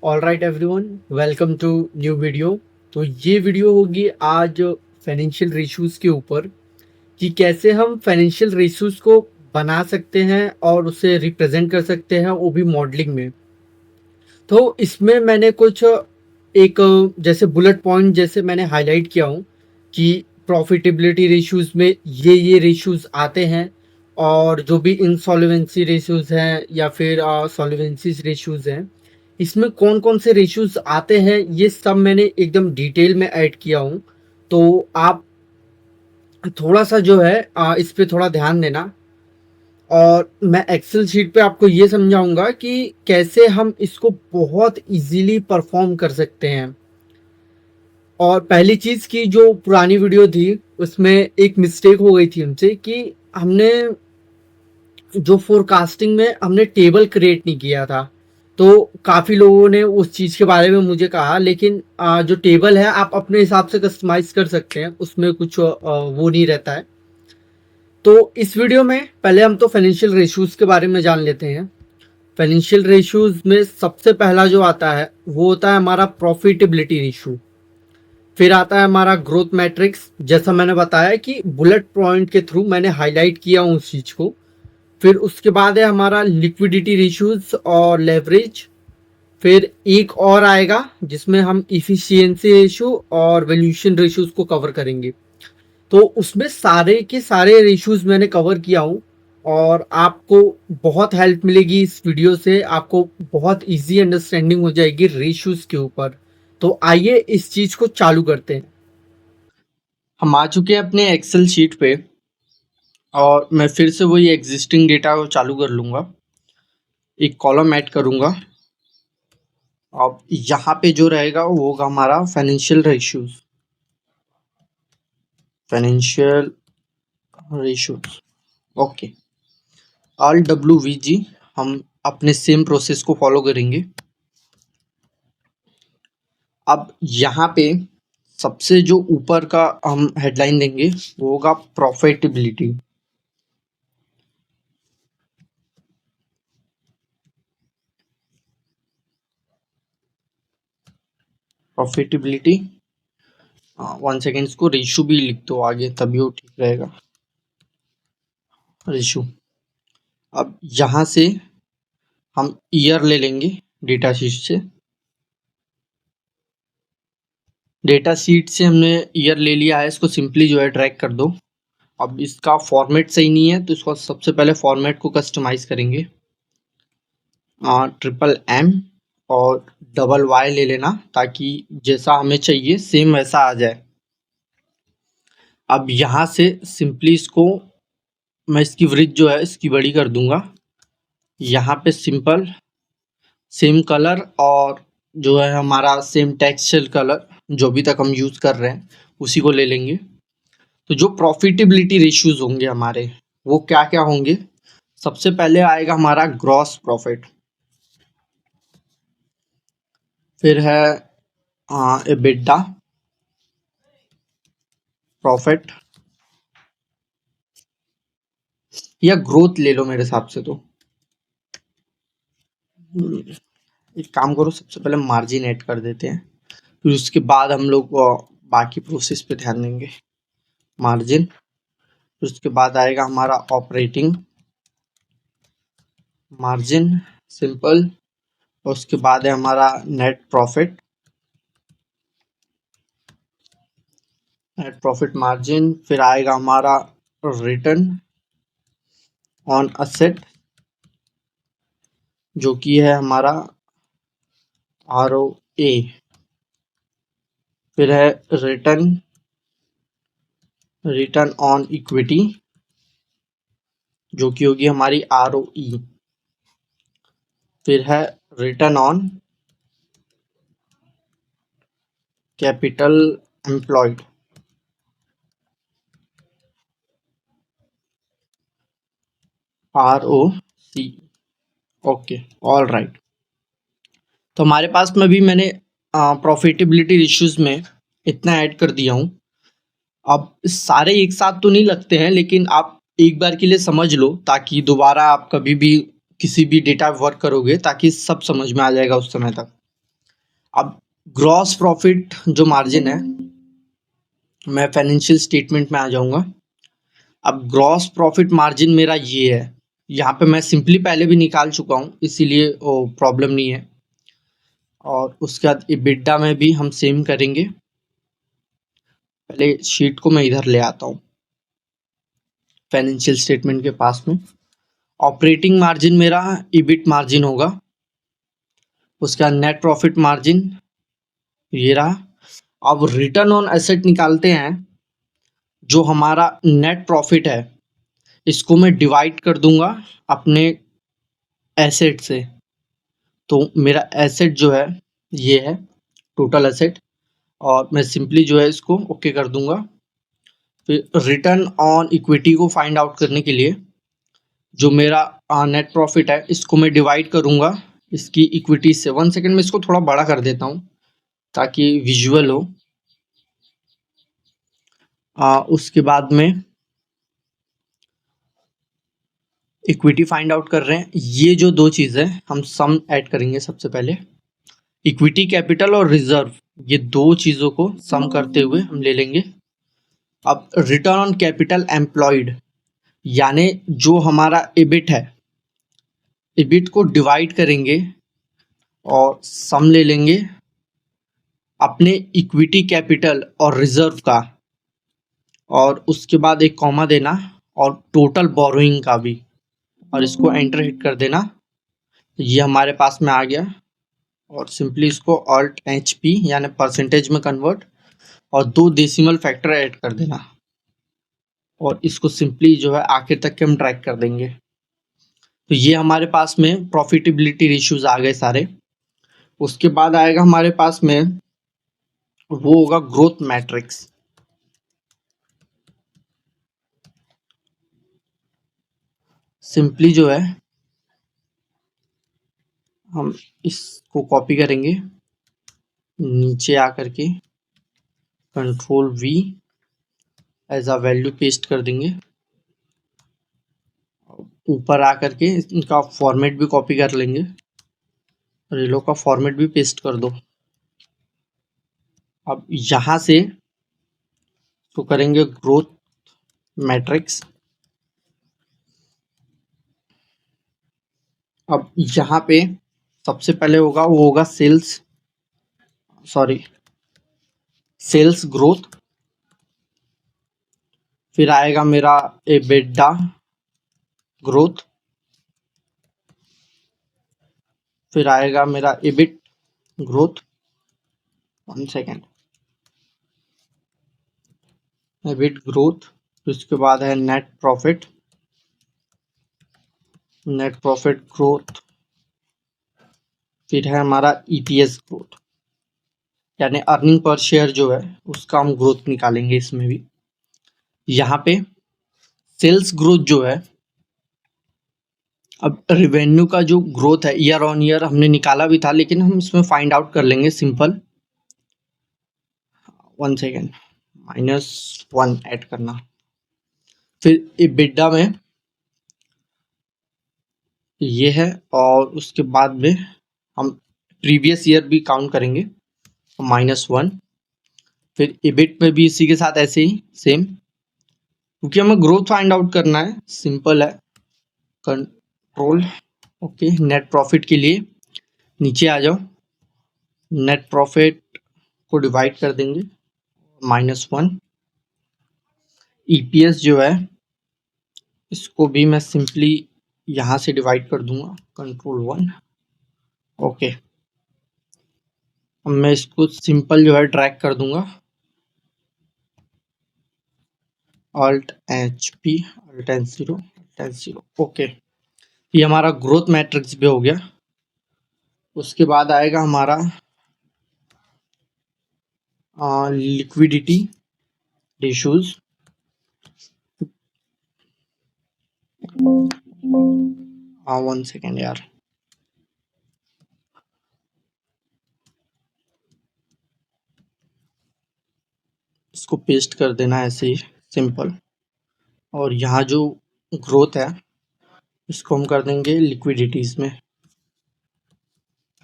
All right everyone, welcome to new video. तो ये video होगी आज फाइनेंशियल रेशूज़ के ऊपर कि कैसे हम फाइनेंशियल रेशूज़ को बना सकते हैं और उसे रिप्रेजेंट कर सकते हैं, वो भी मॉडलिंग में। तो इसमें मैंने कुछ एक जैसे बुलेट पॉइंट जैसे मैंने हाईलाइट किया हूँ कि प्रॉफिटेबिलिटी रेशूज़ में ये रेशूज़ आते हैं, और जो भी इंसॉल्वेंसी रेशूज़ हैं या फिर सॉल्वेंसी रेशूज़ हैं, इसमें कौन-कौन से रेशूज़ आते हैं, ये सब मैंने एकदम डिटेल में ऐड किया हूँ। तो आप थोड़ा-सा जो है इस पे थोड़ा ध्यान देना, और मैं एक्सेल शीट पे आपको ये समझाऊँगा कि कैसे हम इसको बहुत ईज़िली परफ़ॉर्म कर सकते हैं। और पहली चीज़ की जो पुरानी वीडियो थी, उसमें एक मिस्टेक हो गई थी हमसे कि हमने जो फ़ोरकास्टिंग में हमने टेबल क्रिएट नहीं किया था। तो काफ़ी लोगों ने उस चीज़ के बारे में मुझे कहा, लेकिन जो टेबल है आप अपने हिसाब से कस्टमाइज़ कर सकते हैं, उसमें कुछ वो नहीं रहता है। तो इस वीडियो में पहले हम तो फाइनेंशियल रेशूज़ के बारे में जान लेते हैं। फाइनेंशियल रेशूज़ में सबसे पहला जो आता है, वो होता है हमारा प्रॉफिटेबिलिटी रेशो। फिर आता है हमारा ग्रोथ मैट्रिक्स, जैसा मैंने बताया कि बुलेट पॉइंट के थ्रू मैंने हाईलाइट किया हूँ उस चीज़ को। फिर उसके बाद है हमारा लिक्विडिटी रेशोज़ और लेवरेज। फिर एक और आएगा जिसमें हम इफिशिएंसी रेशो और वैल्यूएशन रेशोज़ को कवर करेंगे। तो उसमें सारे के सारे रेशोज़ मैंने कवर किया हूँ, और आपको बहुत हेल्प मिलेगी इस वीडियो से। आपको बहुत ईज़ी अंडरस्टैंडिंग हो जाएगी रेशोज़ के ऊपर। तो आइए इस चीज़ को चालू करते हैं। हम आ चुके हैं अपने एक्सेल शीट पे, और मैं फिर से वही एग्जिस्टिंग डेटा को चालू कर लूँगा। एक कॉलम ऐड करूँगा। अब यहाँ पे जो रहेगा वो होगा हमारा financial ratios. Financial ratios, okay. All WVG हम अपने सेम प्रोसेस को फॉलो करेंगे। अब यहाँ पे सबसे जो ऊपर का हम हेडलाइन देंगे वो होगा प्रॉफिटेबिलिटी। प्रॉफिटेबिलिटी, वन सेकेंड, इसको रेशो भी लिख दो आगे, तभी वो ठीक रहेगा। रेशो। अब यहाँ से हम ईयर ले लेंगे डेटा शीट से। डेटा शीट से हमने ईयर ले लिया है, इसको सिंपली जो है ड्रैग कर दो। अब इसका फॉर्मेट सही नहीं है, तो इसको सबसे पहले फॉर्मेट को कस्टमाइज करेंगे। $MM और $Y ले लेना, ताकि जैसा हमें चाहिए सेम वैसा आ जाए। अब यहाँ से सिंपली इसको मैं इसकी विड्थ जो है इसकी बड़ी कर दूंगा। यहाँ पे सिंपल सेम कलर, और जो है हमारा सेम टेक्सचर कलर जो अभी तक हम यूज़ कर रहे हैं उसी को ले लेंगे। तो जो प्रॉफिटेबिलिटी रेशियोज होंगे हमारे, वो क्या क्या होंगे? सबसे पहले आएगा हमारा ग्रॉस प्रॉफिट, फिर है एबिटा प्रॉफिट, या ग्रोथ ले लो मेरे हिसाब से। तो एक काम करो, सबसे पहले मार्जिन ऐड कर देते हैं, फिर उसके बाद हम लोग बाकी प्रोसेस पे ध्यान देंगे। मार्जिन, फिर उसके बाद आएगा हमारा ऑपरेटिंग मार्जिन, सिंपल, और उसके बाद है हमारा net profit, net profit margin. फिर आएगा हमारा रिटर्न ऑन असेट, जो कि है हमारा ROA। फिर है रिटर्न ऑन इक्विटी, जो कि होगी हमारी ROE। फिर है return on capital employed, ROC। Okay, all right. तो हमारे पास में भी मैंने प्रॉफिटेबिलिटी रेशियोज में इतना ऐड कर दिया हूँ। अब सारे एक साथ तो नहीं लगते हैं, लेकिन आप एक बार के लिए समझ लो, ताकि दोबारा आप कभी भी किसी भी डेटा वर्क करोगे ताकि सब समझ में आ जाएगा उस समय तक। अब ग्रॉस प्रॉफिट जो मार्जिन है, मैं फाइनेंशियल स्टेटमेंट में आ जाऊंगा। अब ग्रॉस प्रॉफिट मार्जिन मेरा ये है, यहाँ पे मैं सिंपली पहले भी निकाल चुका हूँ, इसीलिए प्रॉब्लम नहीं है। और उसके बाद EBITDA में भी हम सेम करेंगे। पहले शीट को मैं इधर ले आता हूँ फाइनेंशियल स्टेटमेंट के पास में। ऑपरेटिंग मार्जिन मेरा EBIT मार्जिन होगा। उसका नेट प्रॉफिट मार्जिन ये रहा। अब रिटर्न ऑन एसेट निकालते हैं। जो हमारा नेट प्रॉफिट है, इसको मैं डिवाइड कर दूंगा अपने एसेट से। तो मेरा एसेट जो है ये है टोटल एसेट, और मैं सिंपली जो है इसको ओके कर दूंगा। फिर रिटर्न ऑन इक्विटी को फाइंड आउट करने के लिए जो मेरा नेट प्रॉफिट है, इसको मैं डिवाइड करूंगा इसकी इक्विटी से। 1 सेकंड में इसको थोड़ा बड़ा कर देता हूँ ताकि विजुअल हो। उसके बाद में इक्विटी फाइंड आउट कर रहे हैं। ये जो दो चीज़ें हम सम ऐड करेंगे सबसे पहले, इक्विटी कैपिटल और रिजर्व, ये दो चीज़ों को सम करते हुए हम ले लेंगे। अब रिटर्न ऑन कैपिटल एम्प्लॉयड, यानी जो हमारा EBIT है, EBIT को डिवाइड करेंगे और सम ले लेंगे अपने इक्विटी कैपिटल और रिजर्व का, और उसके बाद एक कॉमा देना और टोटल बोरोइंग का भी, और इसको एंटर हिट कर देना। ये हमारे पास में आ गया। और सिंपली इसको ऑल्ट HP यानी परसेंटेज में कन्वर्ट और 2 डेसिमल फैक्टर ऐड कर देना, और इसको सिंपली जो है आखिर तक के हम ट्रैक कर देंगे। तो ये हमारे पास में प्रॉफिटेबिलिटी रेशियोज आ गए सारे। उसके बाद आएगा हमारे पास में वो होगा ग्रोथ मैट्रिक्स। सिंपली जो है हम इसको कॉपी करेंगे, नीचे आकर के control V as a value paste कर देंगे। ऊपर आकर के इनका फॉर्मेट भी कॉपी कर लेंगे, रेलो का फॉर्मेट भी पेस्ट कर दो। अब यहाँ से तो करेंगे ग्रोथ मैट्रिक्स। अब यहाँ पे सबसे पहले होगा वो होगा सेल्स ग्रोथ। फिर आएगा मेरा EBITDA ग्रोथ। फिर आएगा मेरा EBIT growth. 1 second, EBIT growth. उसके बाद है नेट प्रॉफिट ग्रोथ। फिर है हमारा EPS ग्रोथ, यानी अर्निंग पर शेयर जो है उसका हम ग्रोथ निकालेंगे इसमें भी। यहाँ पे सेल्स ग्रोथ जो है, अब रेवेन्यू का जो ग्रोथ है ईयर ऑन ईयर हमने निकाला भी था, लेकिन हम इसमें फाइंड आउट कर लेंगे सिंपल। 1 सेकेंड, -1 ऐड करना। फिर EBITDA में ये है, और उसके बाद में हम प्रीवियस ईयर भी काउंट करेंगे, -1। फिर EBIT में भी इसी के साथ ऐसे ही सेम, क्योंकि हमें ग्रोथ फाइंड आउट करना है। सिंपल है, कंट्रोल ओके। नेट प्रॉफिट के लिए नीचे आ जाओ, नेट प्रॉफिट को डिवाइड कर देंगे -1। EPS जो है इसको भी मैं सिंपली यहाँ से डिवाइड कर दूंगा, कंट्रोल 1 ओके। अब मैं इसको सिंपल जो है ड्रैग कर दूंगा, Alt HP Alt N0 okay. ये हमारा ग्रोथ मैट्रिक्स भी हो गया। उसके बाद आएगा हमारा लिक्विडिटी रेशियोज। 1 सेकेंड यार, इसको पेस्ट कर देना ऐसे ही सिंपल। और यहाँ जो ग्रोथ है इसको हम कर देंगे लिक्विडिटीज में,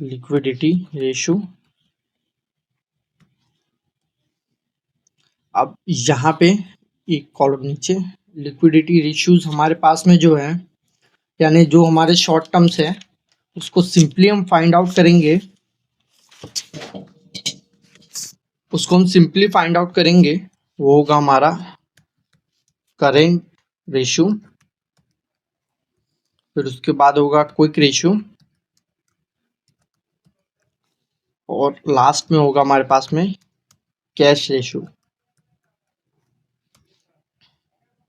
लिक्विडिटी रेशियो अब यहाँ पे एक कॉलम नीचे लिक्विडिटी रेशियोज हमारे पास में जो है, यानी जो हमारे शॉर्ट टर्म्स है, उसको सिंपली हम फाइंड आउट करेंगे। वो होगा हमारा करेंट रेशियो, फिर उसके बाद होगा क्विक रेशियो, और लास्ट में होगा हमारे पास में कैश रेशियो।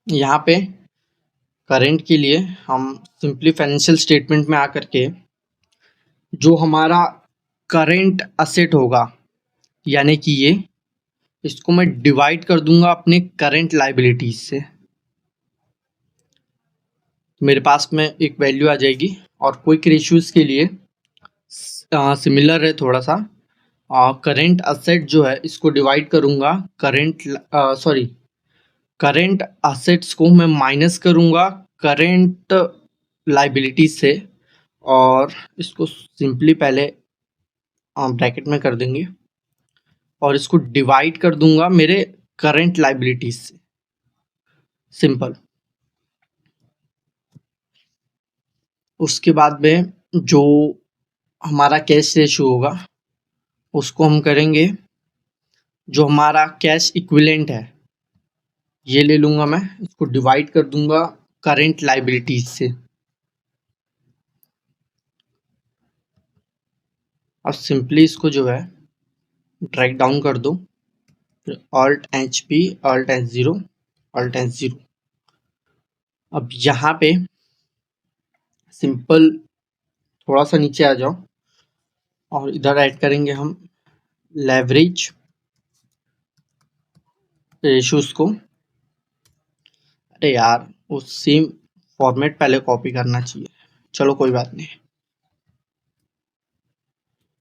यहाँ पे करेंट के लिए हम सिंपली फाइनेंशियल स्टेटमेंट में आकर के जो हमारा करेंट असेट होगा, यानी कि ये, इसको मैं डिवाइड कर दूंगा अपने करेंट लाइबिलिटीज से, मेरे पास में एक वैल्यू आ जाएगी। और क्विक रेशियोज के लिए सिमिलर है थोड़ा सा, करेंट असेट जो है इसको डिवाइड करूंगा करेंट असेट्स को मैं माइनस करूंगा करेंट लाइबिलिटीज से, और इसको सिंपली पहले ब्रैकेट में कर देंगे और इसको डिवाइड कर दूंगा मेरे करेंट लाइबिलिटीज से, सिंपल। उसके बाद में जो हमारा कैश रेशियो होगा उसको हम करेंगे, जो हमारा कैश इक्विवेलेंट है ये ले लूंगा मैं, इसको डिवाइड कर दूंगा करेंट लाइबिलिटीज से। अब सिंपली इसको जो है ड्रैग डाउन कर दो, फिर alt H P, alt H zero, alt H zero. अब यहाँ पे सिंपल थोड़ा सा नीचे आ जाओ और इधर ऐड करेंगे हम लेवरेज रेशियोज को। अरे यार, वो सेम फॉर्मेट पहले कॉपी करना चाहिए, चलो कोई बात नहीं।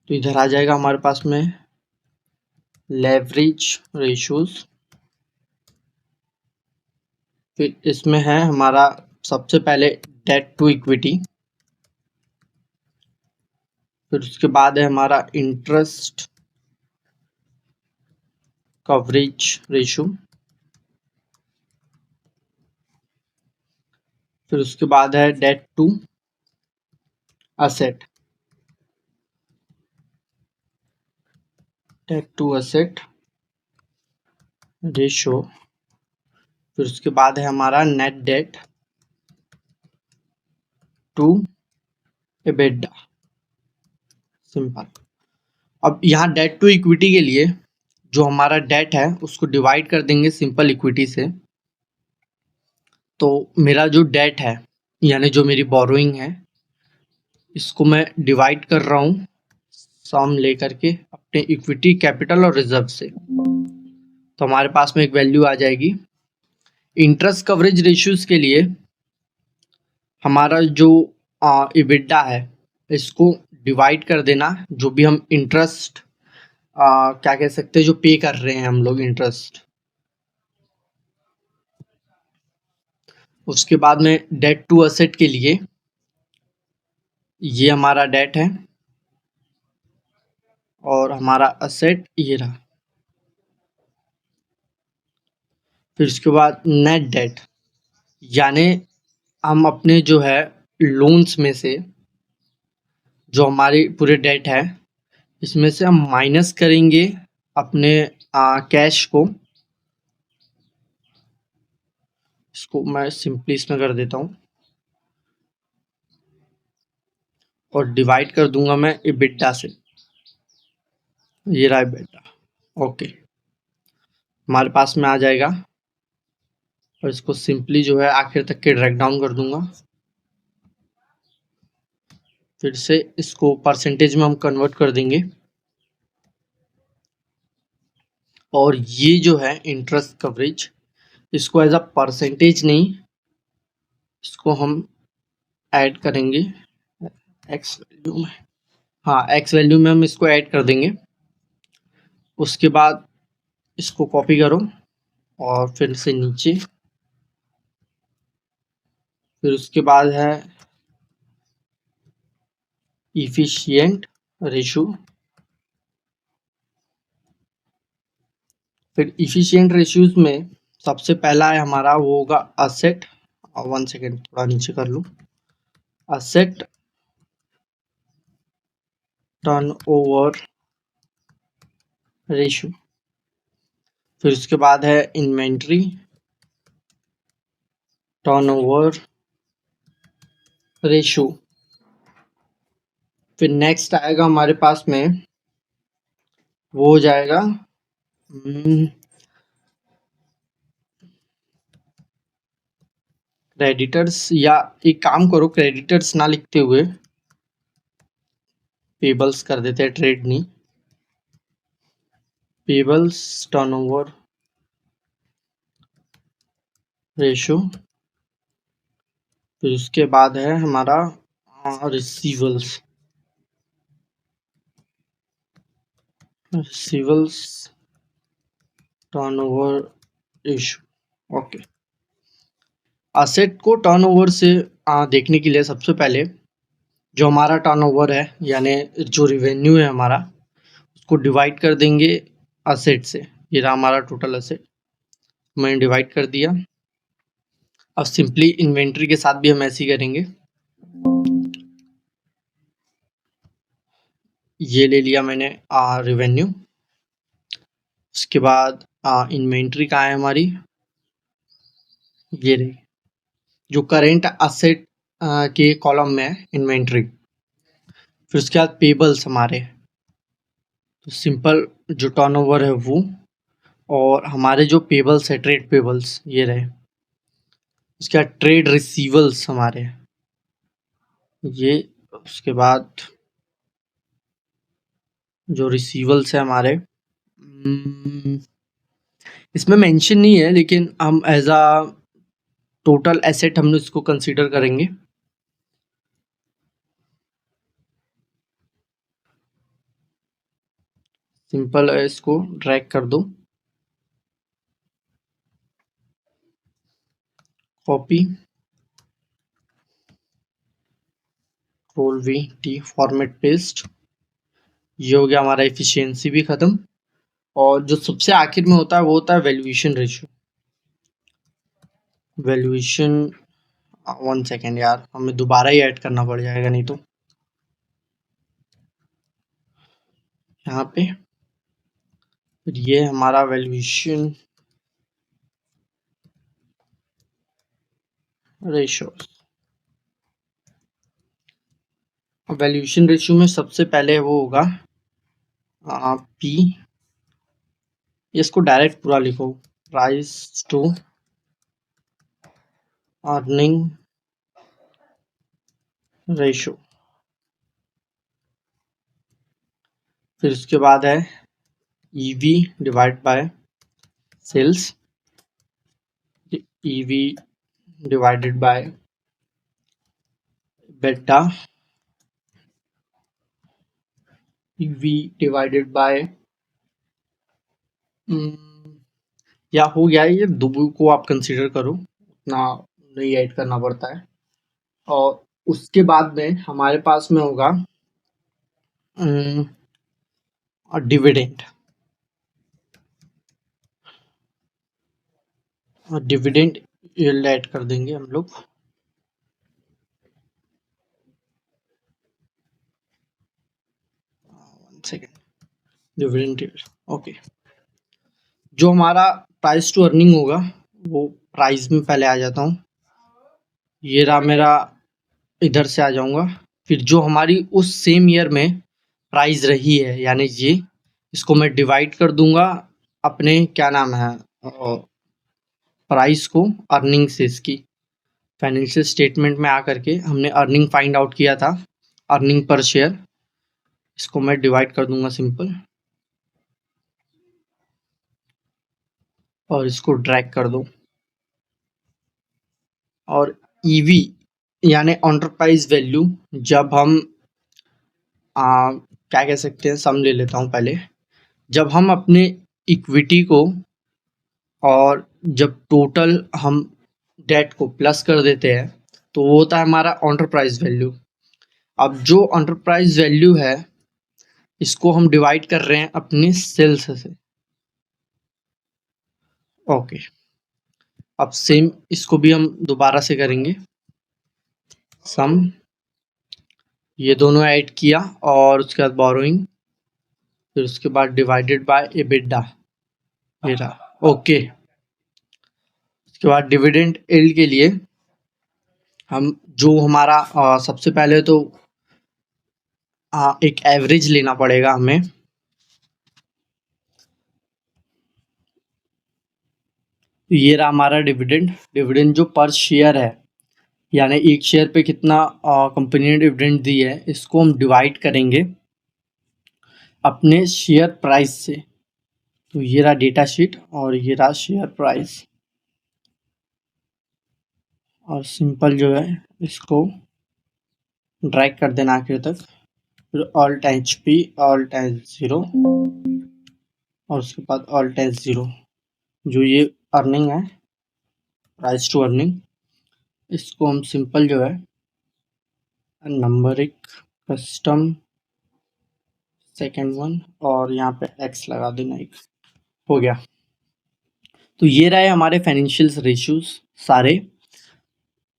तो इधर आ जाएगा हमारे पास में लेवरेज रेशियोज, फिर इसमें है हमारा सबसे पहले डेट टू इक्विटी, फिर उसके बाद है हमारा इंटरेस्ट कवरेज रेशियो, फिर उसके बाद है debt to asset, debt to asset ratio, फिर उसके बाद है हमारा net debt to EBITDA, simple. अब यहाँ डेट टू इक्विटी के लिए जो हमारा डेट है उसको डिवाइड कर देंगे सिंपल इक्विटी से। तो मेरा जो डेट है, यानी जो मेरी बोरोइंग है, इसको मैं डिवाइड कर रहा हूँ सम लेकर के अपने इक्विटी, कैपिटल और रिजर्व से। तो हमारे पास में एक वैल्यू आ जाएगी। इंटरेस्ट कवरेज रेशियोज के लिए हमारा जो इबिटा है इसको डिवाइड कर देना, जो भी हम इंटरेस्ट क्या कह सकते हैं, जो पे कर रहे हैं हम लोग इंटरेस्ट। उसके बाद में डेट टू असेट के लिए ये हमारा डेट है और हमारा असेट ये रहा। फिर उसके बाद नेट डेट, यानी हम अपने जो है लोन्स में से जो हमारी पूरे डेट है इसमें से हम माइनस करेंगे अपने कैश को। इसको मैं सिंपली इसमें कर देता हूँ और डिवाइड कर दूंगा मैं इबिटा से, ये रहा इबिटा। ओके, हमारे पास में आ जाएगा और इसको सिंपली जो है आखिर तक के ड्रैग डाउन कर दूंगा। फिर से इसको परसेंटेज में हम कन्वर्ट कर देंगे, और ये जो है इंटरेस्ट कवरेज, इसको एज अ परसेंटेज नहीं, इसको हम ऐड करेंगे एक्स वैल्यू में। हाँ, एक्स वैल्यू में हम इसको ऐड कर देंगे। उसके बाद इसको कॉपी करो और फिर से नीचे, फिर उसके बाद है इफिशिएंट रेशियो, फिर इफिशिएंट रेशियोज में सबसे पहला है हमारा, वो होगा असेट। 1 सेकेंड, थोड़ा नीचे कर लूँ। Asset turnover ratio. फिर उसके बाद है इन्वेंट्री टर्नओवर रेशियो। फिर नेक्स्ट आएगा हमारे पास में, वो हो जाएगा क्रेडिटर्स, या एक काम करो, क्रेडिटर्स ना लिखते हुए पेबल्स कर देते हैं, ट्रेड नहीं, पेबल्स टर्नओवर रेशियो। फिर उसके बाद है हमारा रिसीवल्स टर्नओवर रेशियो। ओके, असेट को टर्नओवर से देखने के लिए सबसे पहले जो हमारा टर्नओवर है, यानी जो रिवेन्यू है हमारा, उसको डिवाइड कर देंगे असेट से। ये रहा हमारा टोटल असेट, मैंने डिवाइड कर दिया। अब सिंपली इन्वेंट्री के साथ भी हम ऐसे ही करेंगे। ये ले लिया मैंने रिवेन्यू। उसके बाद इन्वेंट्री कहाँ है हमारी, ये रही, जो करेंट असेट के कॉलम में है इन्वेंट्री। फिर उसके बाद पेबल्स हमारे, तो सिंपल जो टर्नओवर है वो, और हमारे जो पेबल्स है, ट्रेड पेबल्स, ये रहे। उसके बाद ट्रेड रिसीवल्स हमारे, ये। उसके बाद जो रिसीवल्स है हमारे, इसमें मेंशन नहीं है, लेकिन हम एज अ टोटल एसेट हम इसको कंसीडर करेंगे। सिंपल है, इसको ड्रैग कर दो, कॉपी, Ctrl+V+T, फॉर्मेट पेस्ट। ये हो गया हमारा एफिशिएंसी भी खत्म। और जो सबसे आखिर में होता है वो होता है वैल्यूएशन रेशियो। वैल्यूएशन, 1 सेकेंड यार, हमें दोबारा ही ऐड करना पड़ जाएगा नहीं तो। यहाँ पे फिर ये हमारा वैल्यूएशन रेशियो। वैल्यूएशन रेशियो में सबसे पहले वो होगा पी, इसको डायरेक्ट पूरा लिखो, प्राइस टू अर्निंग रेशियो। फिर उसके बाद है EV divide by sales, EV divided by beta, EV divided by, या हो गया, ये दो को आप कंसीडर करो, उतना नहीं ऐड करना पड़ता है। और उसके बाद में हमारे पास में होगा डिविडेंड। और डिविडेंड यील्ड ऐड कर देंगे हम लोग। Dividend yield, okay. जो हमारा प्राइस टू अर्निंग होगा, वो प्राइस में पहले आ जाता हूँ, ये रहा मेरा, इधर से आ जाऊंगा। फिर जो हमारी उस सेम ईयर में प्राइस रही है, यानी ये, इसको मैं डिवाइड कर दूंगा अपने, क्या नाम है, प्राइस को अर्निंग से। इसकी फाइनेंशियल स्टेटमेंट में आकर के हमने अर्निंग फाइंड आउट किया था, अर्निंग पर शेयर, इसको मैं डिवाइड कर दूंगा सिंपल, और इसको ड्रैग कर दो। और ईवी यानी एंटरप्राइज वैल्यू, जब हम क्या कह सकते हैं, सम ले लेता हूँ पहले, जब हम अपने इक्विटी को और जब टोटल हम डेट को प्लस कर देते हैं, तो वो होता है हमारा एंटरप्राइज वैल्यू। अब जो एंटरप्राइज वैल्यू है, इसको हम डिवाइड कर रहे हैं अपने सेल्स से। ओके, अब सेम इसको भी हम दोबारा से करेंगे। सम, ये दोनों ऐड किया और उसके बाद बोरोइंग, फिर उसके बाद डिवाइडेड बाय एबिडा, ये रहा। ओके, उसके बाद डिविडेंड यील्ड के लिए हम जो हमारा सबसे पहले तो एक एवरेज लेना पड़ेगा हमें। ये रहा हमारा डिविडेंड। डिविडेंड जो पर शेयर है, यानी एक शेयर पे कितना कंपनी ने डिविडेंड दी है, इसको हम डिवाइड करेंगे अपने शेयर प्राइस से। तो ये रहा डेटा शीट और ये रहा शेयर प्राइस, और सिंपल जो है इसको ड्रैग कर देना आखिर तक, फिर alt H P, alt H 0 और उसके बाद ऑल्ट एच 0। जो ये अर्निंग है, प्राइस टू अर्निंग, इसको हम सिंपल जो है नंबरिक कस्टम सेकेंड वन और यहाँ पे एक्स लगा देना, एक हो गया। तो ये रहे हमारे फाइनेंशियल रेशियोज सारे,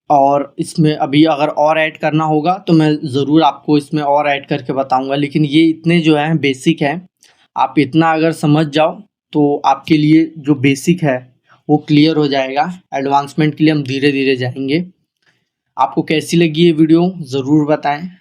और इसमें अभी अगर और ऐड करना होगा तो मैं ज़रूर आपको इसमें और ऐड करके बताऊंगा, लेकिन ये इतने जो हैं बेसिक हैं। आप इतना अगर समझ जाओ तो आपके लिए जो बेसिक है वो क्लियर हो जाएगा। एडवांसमेंट के लिए हम धीरे धीरे जाएंगे। आपको कैसी लगी ये वीडियो ज़रूर बताएं।